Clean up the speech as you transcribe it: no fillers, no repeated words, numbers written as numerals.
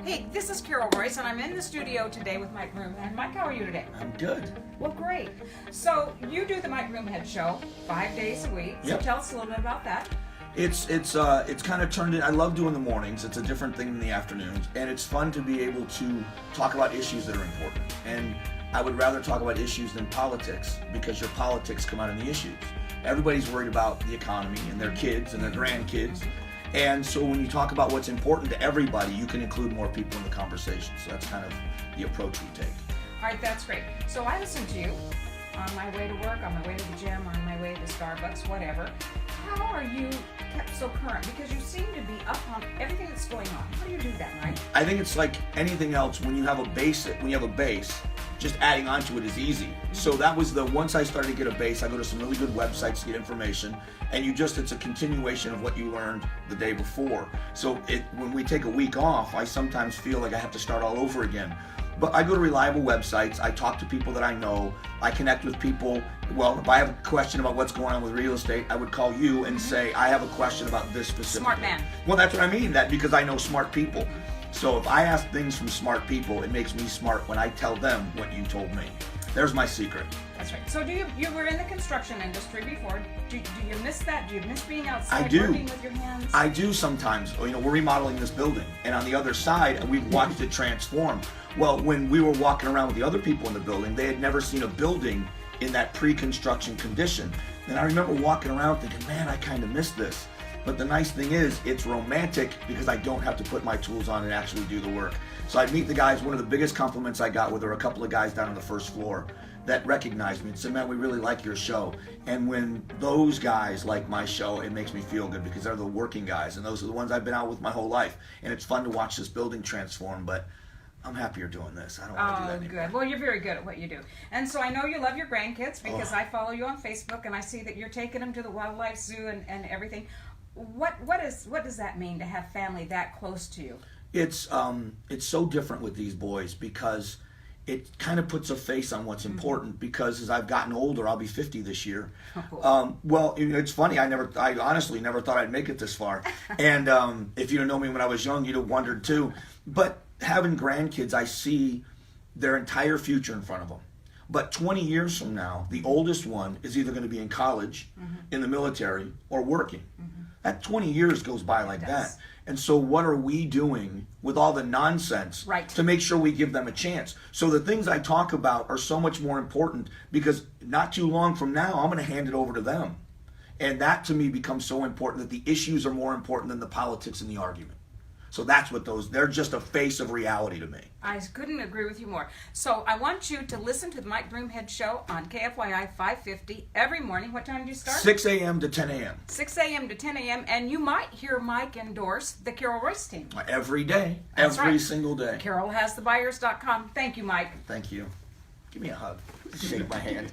Hey, this is Carol Royse, and I'm in the studio today with Mike Broomhead. Mike, how are you today? I'm good. Well, great. So you do the Mike Broomhead show 5 days a week. So Yep. tell us a little bit about that. It's kind of turned in. I love doing the mornings. It's a different thing than the afternoons, and it's fun to be able to talk about issues that are important. And I would rather talk about issues than politics, because your politics come out in the issues. Everybody's worried about the economy and their kids and their grandkids. And so when you talk about what's important to everybody, you can include more people in the conversation. So that's kind of the approach we take. All right, that's great. So I listen to you on my way to work, on my way to the gym, on my way to Starbucks, whatever. How are you kept so current? Because you seem to be up on everything that's going on. How do you do that, Mike? I think it's like anything else. When you have a base, just adding onto it is easy. So that was once I started to get a base, I go to some really good websites to get information, and it's a continuation of what you learned the day before. So when we take a week off, I sometimes feel like I have to start all over again. But I go to reliable websites, I talk to people that I know, I connect with people. Well, if I have a question about what's going on with real estate, I would call you and say, I have a question about this specific. Smart man. Well, that's what I mean, because I know smart people. So if I ask things from smart people, it makes me smart when I tell them what you told me. There's my secret. That's right. So you were in the construction industry before. Do you miss that? Do you miss being outside I do. working with your hands? I do sometimes. We're remodeling this building, and on the other side, we've watched it transform. Well, when we were walking around with the other people in the building, they had never seen a building in that pre-construction condition. And I remember walking around thinking, man, I kind of miss this. But the nice thing is, it's romantic because I don't have to put my tools on and actually do the work. So I'd meet the guys. One of the biggest compliments I got were a couple of guys down on the first floor that recognized me and said, man, we really like your show. And when those guys like my show, it makes me feel good because they're the working guys, and those are the ones I've been out with my whole life. And it's fun to watch this building transform, but I'm happier doing this. I don't want to do that anymore. Good. Well, you're very good at what you do. And so I know you love your grandkids because I follow you on Facebook, and I see that you're taking them to the wildlife zoo and everything. What does that mean to have family that close to you? It's so different with these boys because it kind of puts a face on what's important. Because as I've gotten older, I'll be 50 this year. Well, it's funny. I honestly never thought I'd make it this far. And if you didn't know me when I was young, you'd have wondered too. But having grandkids, I see their entire future in front of them. But 20 years from now, the oldest one is either going to be in college, in the military, or working. That 20 years goes by like that. And so what are we doing with all the nonsense to make sure we give them a chance? So the things I talk about are so much more important because not too long from now, I'm going to hand it over to them. And that to me becomes so important that the issues are more important than the politics and the argument. So that's what they're just a face of reality to me. I couldn't agree with you more. So I want you to listen to the Mike Broomhead Show on KFYI 550 every morning. What time do you start? 6 a.m. to 10 a.m. 6 a.m. to 10 a.m. And you might hear Mike endorse the Carol Royse team. Every day. That's every right. single day. CarolHasTheBuyers.com. Thank you, Mike. Thank you. Give me a hug. Shake my hand.